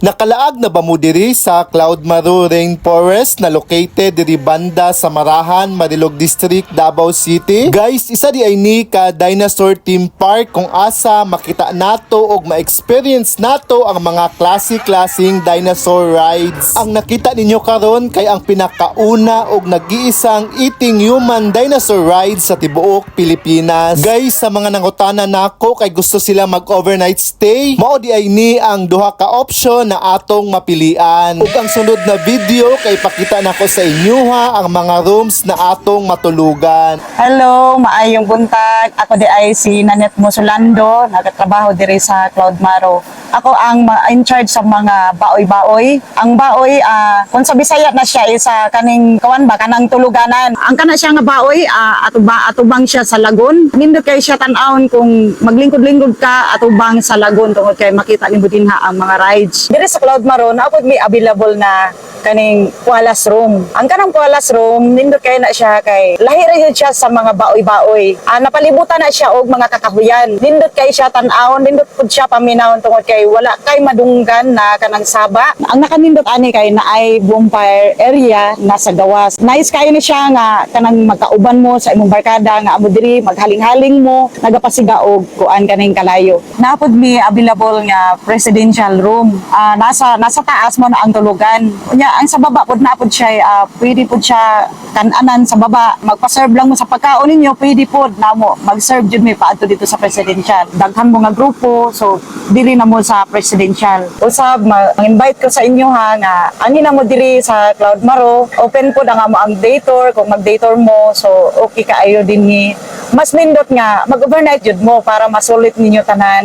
Nakalaag na ba mo diri sa Cloudmaru Rainforest na located diri banda sa Marahan, Marilog District, Davao City? Guys, isa di ay ni ka dinosaur theme park kung asa makita nato og ma-experience nato ang mga klase-klaseng dinosaur rides. Ang nakita ninyo karon kay ang pinakauna og nag-iisang eating human dinosaur ride sa tibuok Pilipinas. Guys, sa mga nangutana nako kay gusto sila mag-overnight stay, mao di ay ni ang duha ka option na atong mapilian. Ug ang sunod na video kay pakita nako sa inyo ha ang mga rooms na atong matulugan. Hello, maayong buntag. Ako di ay si Nanet Mosolando, nagatrabaho diri sa Cloudmaru. Ako ang in charge sa mga baoy-baoy. Ang baoy, kung sa Bisaya na siya isa kaning kawan ba kanang tuluganan. Ang kana siya nga baoy, atubang siya sa lagon. Nindot kay siya tan-awon kung maglingkod-lingkod ka atubang sa lagon tungod kay makita nimo dinha ang mga rides. Diri sa Cloudmaru, naapod may available na kaning Kualas Room. Ang kanang Kualas Room, nindot kay na siya kay lahi ra yun siya sa mga baoy-baoy. Napalibutan na siya og mga kakahuyan. Nindot kay siya tan-awon, nindot pud siya paminawon tungod kay wala kay madunggan na kanang saba. Ang nakanindot ani kay na ay bonfire area nasa gawas. Nice kayo ni siya nga kanang magkauban mo sa imong barkada nga amo diri maghaling-haling mo nagapasiga og kuan kaning kalayo. Napod mi available nga presidential room. Nasa taas mo na ang tulugan. Unya ang sa baba pud na pud siya pwede pud siya kan-anan sa baba. Magpa-serve lang mo sa pagkaon ninyo, pwede pud namo mag-serve jud mi paadto dito sa presidential. Daghan mo nga grupo, so dili na mo sa presidential. Usab mag-invite ko sa inyo ha nga ani na mo diri sa Cloudmaru. Open pud ang amo ang day tour kung mag-day tour mo, so okay kaayo din ni. Mas nindot nga mag-overnight jud mo para masulit ninyo tanan.